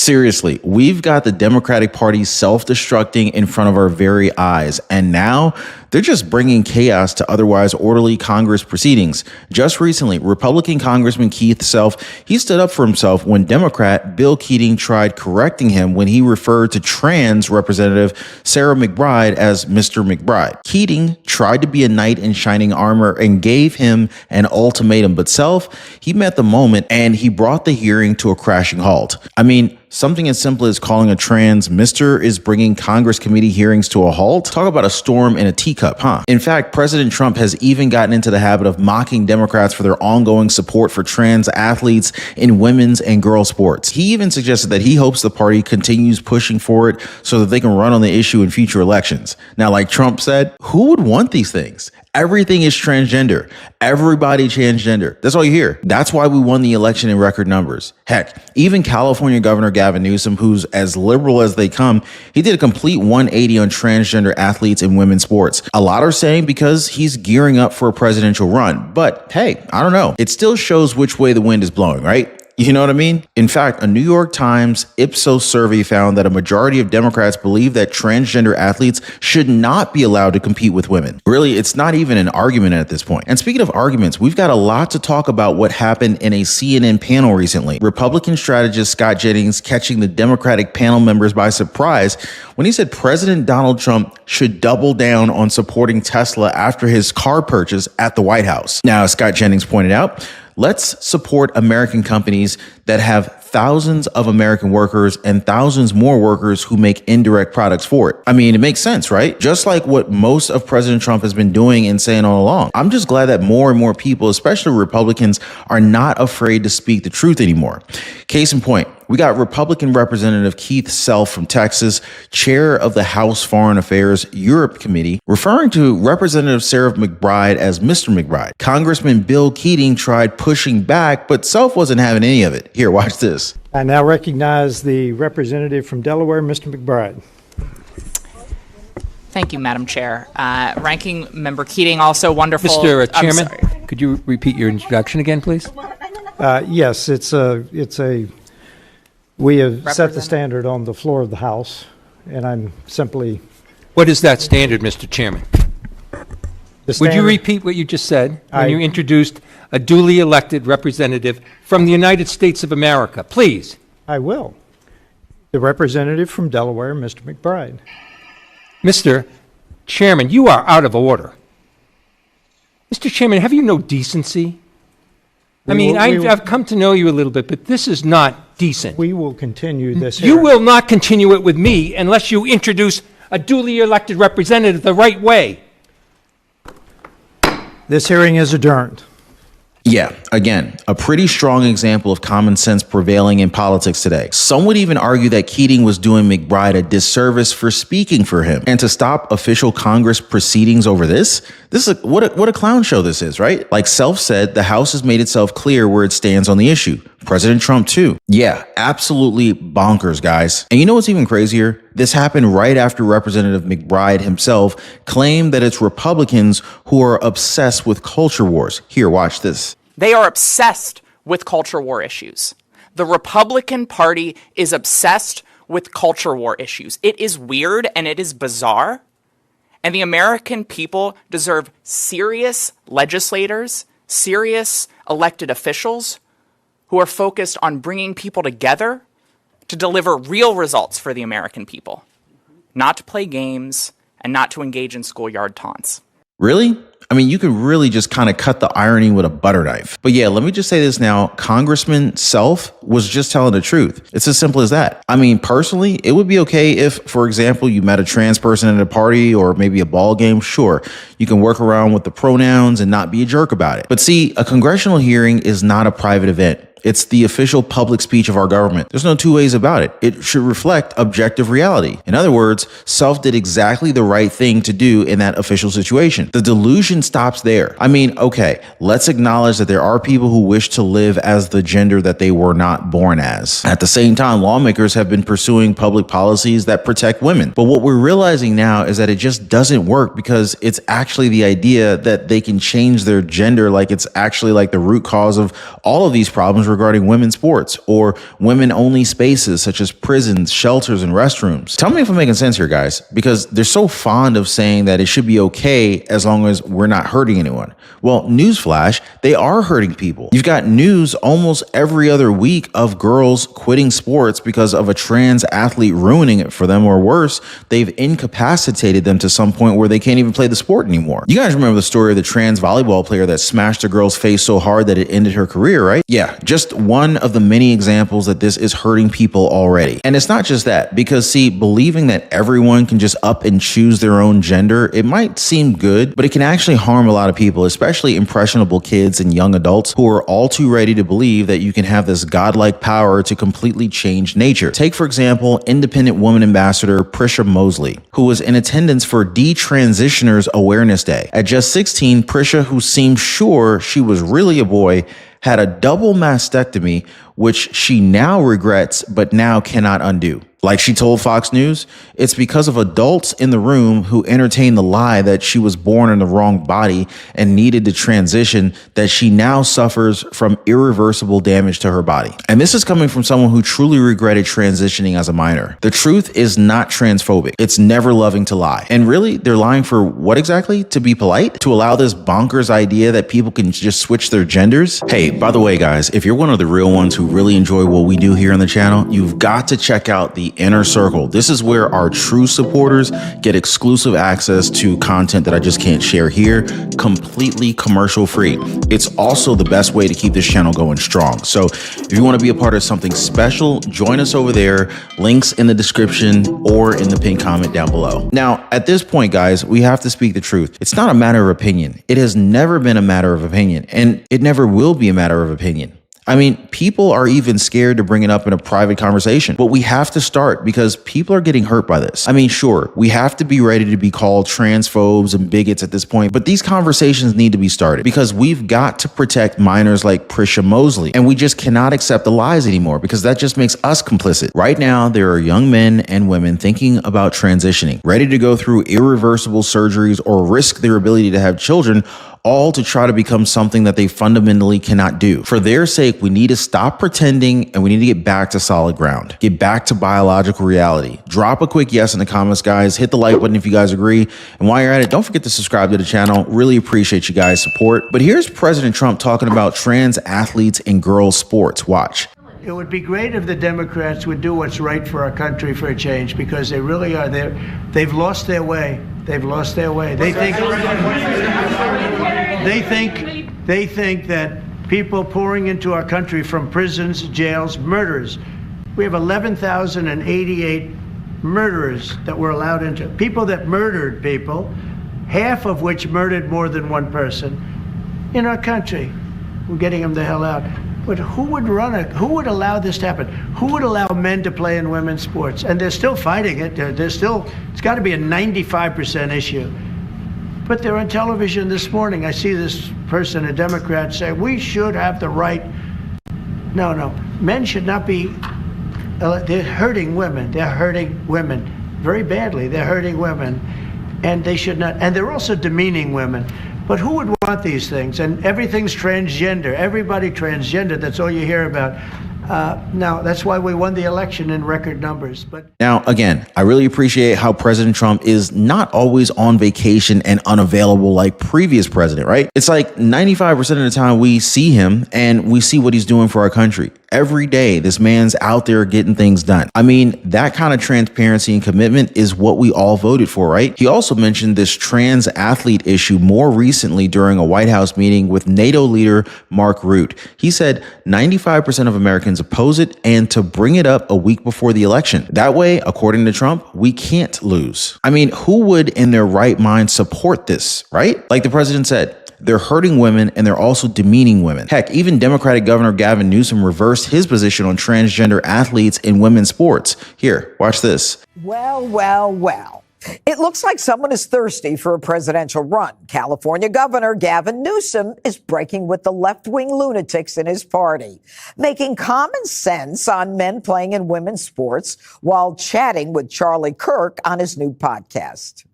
Seriously, we've got the Democratic Party self-destructing in front of our very eyes, and now they're just bringing chaos to otherwise orderly Congress proceedings. Just recently, Republican Congressman Keith Self, he stood up for himself when Democrat Bill Keating tried correcting him when he referred to trans Representative Sarah McBride as Mr. McBride. Keating tried to be a knight in shining armor and gave him an ultimatum, but Self, he met the moment and he brought the hearing to a crashing halt. I mean, something as simple as calling a trans Mr. is bringing Congress committee hearings to a halt. Talk about a storm in a teacup, huh? In fact, President Trump has even gotten into the habit of mocking Democrats for their ongoing support for trans athletes in women's and girls sports. He even suggested that he hopes the party continues pushing for it so that they can run on the issue in future elections. Now, like Trump said, who would want these things? Everything is transgender. Everybody transgender. That's all you hear. That's why we won the election in record numbers. Heck, even California Governor Gavin Newsom, who's as liberal as they come, he did a complete 180 on transgender athletes in women's sports. A lot are saying because he's gearing up for a presidential run. But hey, I don't know. It still shows which way the wind is blowing, right? You know what I mean? In fact, a New York Times Ipsos survey found that a majority of Democrats believe that transgender athletes should not be allowed to compete with women. Really, it's not even an argument at this point. And speaking of arguments, we've got a lot to talk about what happened in a CNN panel recently. Republican strategist Scott Jennings catching the Democratic panel members by surprise when he said President Donald Trump should double down on supporting Tesla after his car purchase at the White House. Now, as Scott Jennings pointed out, let's support American companies that have thousands of American workers and thousands more workers who make indirect products for it. I mean, it makes sense, right? Just like what most of President Trump has been doing and saying all along. I'm just glad that more and more people, especially Republicans, are not afraid to speak the truth anymore. Case in point, we got Republican Representative Keith Self from Texas, chair of the House Foreign Affairs Europe Committee, referring to Representative Sarah McBride as Mr. McBride. Congressman Bill Keating tried pushing back, but Self wasn't having any of it. Here, watch this. I now recognize the representative from Delaware, Mr. McBride. Thank you, Madam Chair. Ranking Member Keating, also wonderful. Mr. Chairman, could you repeat your introduction again, please? Yes, we have set the standard on the floor of the House, and I'm simply... What is that standard, Mr. Chairman? Would you repeat what you just said when you introduced a duly elected representative from the United States of America? Please. I will. The representative from Delaware, Mr. McBride. Mr. Chairman, you are out of order. Mr. Chairman, have you no decency? I've come to know you a little bit, but this is not decent. We will continue this You will not continue it with me unless you introduce a duly elected representative the right way. This hearing is adjourned. Yeah, again, a pretty strong example of common sense prevailing in politics today. Some would even argue that Keating was doing McBride a disservice for speaking for him. And to stop official Congress proceedings over this is what a clown show this is, right? Like Self said, the House has made itself clear where it stands on the issue. President Trump too. Yeah, absolutely bonkers, guys. And you know what's even crazier? This happened right after Representative McBride himself claimed that it's Republicans who are obsessed with culture wars. Here, watch this. They are obsessed with culture war issues. The Republican Party is obsessed with culture war issues. It is weird and it is bizarre. And the American people deserve serious legislators, serious elected officials who are focused on bringing people together to deliver real results for the American people, not to play games and not to engage in schoolyard taunts. Really? I mean, you could really just kind of cut the irony with a butter knife. But yeah, let me just say this now. Congressman Self was just telling the truth. It's as simple as that. I mean, personally, it would be okay if, for example, you met a trans person at a party or maybe a ball game. Sure, you can work around with the pronouns and not be a jerk about it. But see, a congressional hearing is not a private event. It's the official public speech of our government. There's no two ways about it. It should reflect objective reality. In other words, Self did exactly the right thing to do in that official situation. The delusion stops there. I mean, okay, let's acknowledge that there are people who wish to live as the gender that they were not born as. At the same time, lawmakers have been pursuing public policies that protect women. But what we're realizing now is that it just doesn't work because it's actually the idea that they can change their gender like it's actually like the root cause of all of these problems regarding women's sports or women-only spaces such as prisons, shelters, and restrooms. Tell me if I'm making sense here, guys, because they're so fond of saying that it should be okay as long as we're not hurting anyone. Well, newsflash, they are hurting people. You've got news almost every other week of girls quitting sports because of a trans athlete ruining it for them, or worse, they've incapacitated them to some point where they can't even play the sport anymore. You guys remember the story of the trans volleyball player that smashed a girl's face so hard that it ended her career, right? Yeah, just one of the many examples that this is hurting people already. And it's not just that, because see, believing that everyone can just up and choose their own gender, it might seem good, but it can actually harm a lot of people, especially impressionable kids and young adults who are all too ready to believe that you can have this godlike power to completely change nature. Take, for example, independent woman ambassador Prisha Mosley, who was in attendance for Detransitioners Awareness Day. At just 16, Prisha, who seemed sure she was really a boy, had a double mastectomy, which she now regrets but now cannot undo. Like she told Fox News, it's because of adults in the room who entertained the lie that she was born in the wrong body and needed to transition that she now suffers from irreversible damage to her body. And this is coming from someone who truly regretted transitioning as a minor. The truth is not transphobic. It's never loving to lie. And really, they're lying for what exactly? To be polite? To allow this bonkers idea that people can just switch their genders? Hey, by the way, guys, if you're one of the real ones who really enjoy what we do here on the channel, you've got to check out the Inner Circle. This is where our true supporters get exclusive access to content that I just can't share here, completely commercial free. It's also the best way to keep this channel going strong. So if you want to be a part of something special, join us over there. Links in the description or in the pinned comment down below. Now, at this point, guys, we have to speak the truth. It's not a matter of opinion. It has never been a matter of opinion, and it never will be a matter of opinion. I mean, people are even scared to bring it up in a private conversation, but we have to start because people are getting hurt by this. I mean, sure, we have to be ready to be called transphobes and bigots at this point, but these conversations need to be started because we've got to protect minors like Prisha Mosley, and we just cannot accept the lies anymore because that just makes us complicit. Right now, there are young men and women thinking about transitioning, ready to go through irreversible surgeries or risk their ability to have children, all to try to become something that they fundamentally cannot do. For their sake, we need to stop pretending and we need to get back to solid ground. Get back to biological reality. Drop a quick yes in the comments, guys. Hit the like button if you guys agree. And while you're at it, don't forget to subscribe to the channel. Really appreciate you guys' support. But here's President Trump talking about trans athletes in girls' sports. Watch. It would be great if the Democrats would do what's right for our country for a change, because they really are there. They've lost their way. They've lost their way. They think that people pouring into our country from prisons, jails, murders. We have 11,088 murderers that were allowed into, people that murdered people, half of which murdered more than one person in our country. We're getting them the hell out. But who would allow this to happen? Who would allow men to play in women's sports? And they're still fighting it. It's got to be a 95% issue. But they're on television this morning. I see this person, a Democrat, say, we should have the right. No. Men should not be, they're hurting women. They're hurting women very badly. They're hurting women. And they should not, and they're also demeaning women. But who would want these things? And everything's transgender. Everybody transgender. That's all you hear about. Now, that's why we won the election in record numbers. But now, again, I really appreciate how President Trump is not always on vacation and unavailable like previous president, right? It's like 95% of the time we see him and we see what he's doing for our country. Every day, this man's out there getting things done. I mean, that kind of transparency and commitment is what we all voted for, right? He also mentioned this trans athlete issue more recently during a White House meeting with NATO leader Mark Rutte. He said 95% of Americans oppose it and to bring it up a week before the election. That way, according to Trump, we can't lose. I mean, who would in their right mind support this, right? Like the president said, they're hurting women and they're also demeaning women. Heck, even Democratic Governor Gavin Newsom reversed his position on transgender athletes in women's sports. Here, watch this. Well. It looks like someone is thirsty for a presidential run. California Governor Gavin Newsom is breaking with the left-wing lunatics in his party, making common sense on men playing in women's sports while chatting with Charlie Kirk on his new podcast.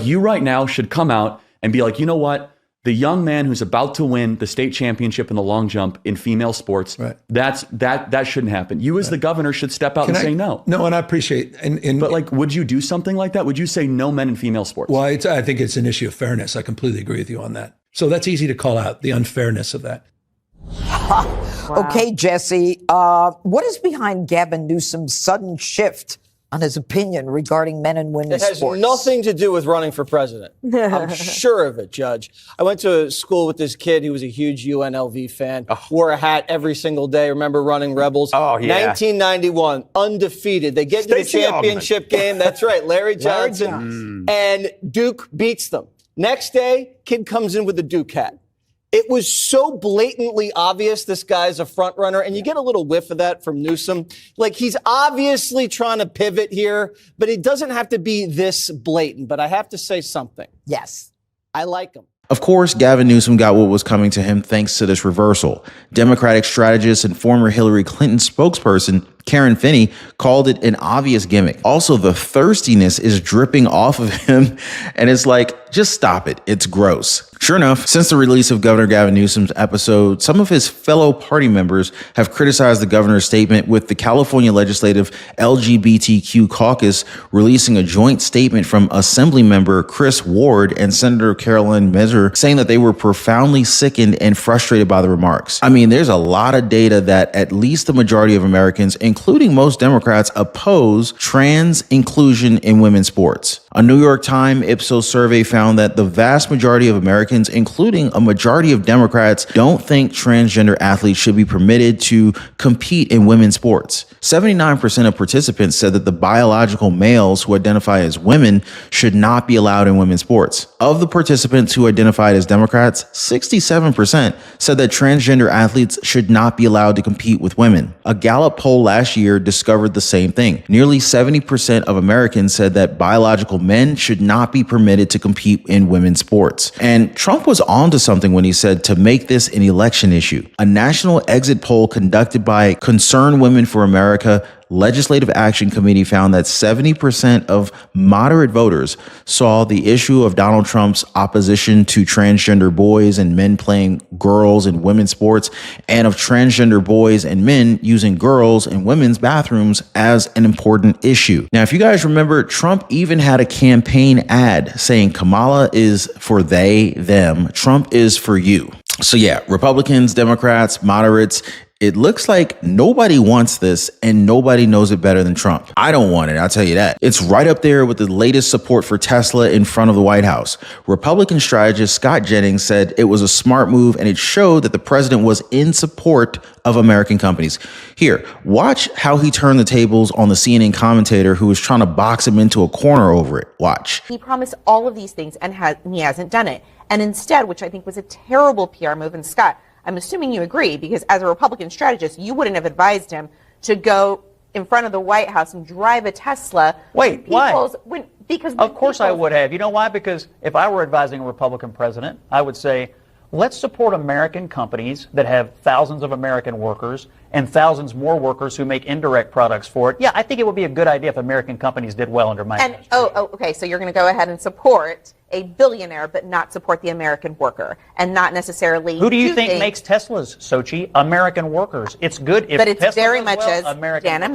You right now should come out and be like, you know what? the young man who's about to win the state championship in the long jump in female sports, right. that shouldn't happen. You as the governor should step out and say no. No, and I appreciate. But like, would you do something like that? Would you say no men in female sports? Well, I think it's an issue of fairness. I completely agree with you on that. So that's easy to call out, the unfairness of that. Wow. Okay, Jesse, what is behind Gavin Newsom's sudden shift on his opinion regarding men and women's sports? It has nothing to do with running for president. I'm sure of it, Judge. I went to school with this kid. He was a huge UNLV fan. Wore a hat every single day. Remember running Rebels? Oh, yeah. 1991, undefeated. They get to the championship game. That's right, Larry Johnson. And Duke beats them. Next day, kid comes in with a Duke hat. It was so blatantly obvious this guy's a front runner, and you get a little whiff of that from Newsom. Like, he's obviously trying to pivot here, but it doesn't have to be this blatant. But I have to say something. Yes. I like him. Of course, Gavin Newsom got what was coming to him thanks to this reversal. Democratic strategist and former Hillary Clinton spokesperson Karen Finney called it an obvious gimmick. Also, the thirstiness is dripping off of him, and it's like, just stop it. It's gross. Sure enough, since the release of Governor Gavin Newsom's episode, some of his fellow party members have criticized the governor's statement, with the California Legislative LGBTQ Caucus releasing a joint statement from Assemblymember Chris Ward and Senator Carolyn Measure saying that they were profoundly sickened and frustrated by the remarks. I mean, there's a lot of data that at least the majority of Americans, including most Democrats, oppose trans inclusion in women's sports. A New York Times Ipsos survey found that the vast majority of Americans, including a majority of Democrats, don't think transgender athletes should be permitted to compete in women's sports. 79% of participants said that the biological males who identify as women should not be allowed in women's sports. Of the participants who identified as Democrats, 67% said that transgender athletes should not be allowed to compete with women. A Gallup poll last year discovered the same thing. Nearly 70% of Americans said that biological men should not be permitted to compete in women's sports. And Trump was onto something when he said to make this an election issue. A national exit poll conducted by Concerned Women for America Legislative Action Committee found that 70% of moderate voters saw the issue of Donald Trump's opposition to transgender boys and men playing girls in women's sports, and of transgender boys and men using girls in women's bathrooms as an important issue. Now, if you guys remember, Trump even had a campaign ad saying Kamala is for they, them, Trump is for you. So yeah, Republicans, Democrats, moderates, it looks like nobody wants this and nobody knows it better than Trump. I don't want it, I'll tell you that. It's right up there with the latest support for Tesla in front of the White House. Republican strategist Scott Jennings said it was a smart move and it showed that the president was in support of American companies. Here, watch how he turned the tables on the CNN commentator who was trying to box him into a corner over it. Watch. He promised all of these things and he hasn't done it. And instead, which I think was a terrible PR move, and Scott, I'm assuming you agree, because as a Republican strategist, you wouldn't have advised him to go in front of the White House and drive a Tesla. Wait, why? Because of course I would have. You know why? Because if I were advising a Republican president, I would say, let's support American companies that have thousands of American workers and thousands more workers who make indirect products for it. Yeah, I think it would be a good idea if American companies did well under my administration. Okay, so you're going to go ahead and support a billionaire, but not support the American worker, and not necessarily. Who do you think makes Teslas, Sochi? American workers. It's good if but it's Tesla very does much well, as American Jana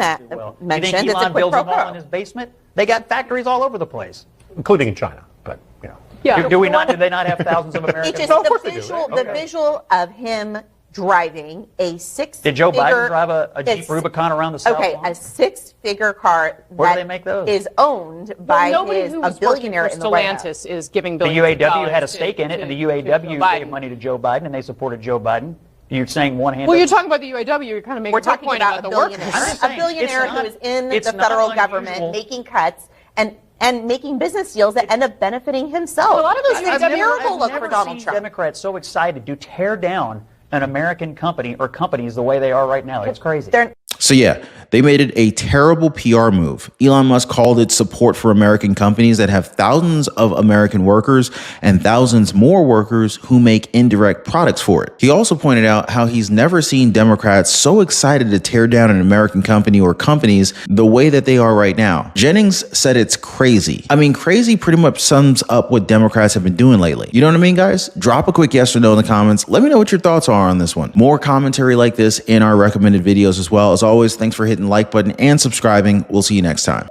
mentioned. You think Elon builds them all in his basement? They got factories all over the place, including in China. But you know, yeah. Do we not? Do they not have thousands of Americans? The visual of him driving a six-figure... Did Joe Biden drive a Jeep Rubicon around the South Lawn? A six-figure car Where do they make those? Is owned by a billionaire in the White House. Is giving the billions UAW had a stake in it, and the UAW gave money to Joe Biden, and they supported Joe Biden. You're saying one hand. Well, you're talking about the UAW. You're kind of making a point about the workers. A billionaire who is in the federal government making cuts and making business deals that end up benefiting himself. Well, a lot of those it's a miracle look for Donald Trump. Democrats so excited to tear down an American company or companies the way they are right now. It's crazy. So yeah, they made it a terrible PR move. Elon Musk called it support for American companies that have thousands of American workers and thousands more workers who make indirect products for it. He also pointed out how he's never seen Democrats so excited to tear down an American company or companies the way that they are right now. Jennings said it's crazy. I mean, crazy pretty much sums up what Democrats have been doing lately. You know what I mean, guys? Drop a quick yes or no in the comments. Let me know what your thoughts are on this one. More commentary like this in our recommended videos as well. As always, thanks for hitting the like button and subscribing. We'll see you next time.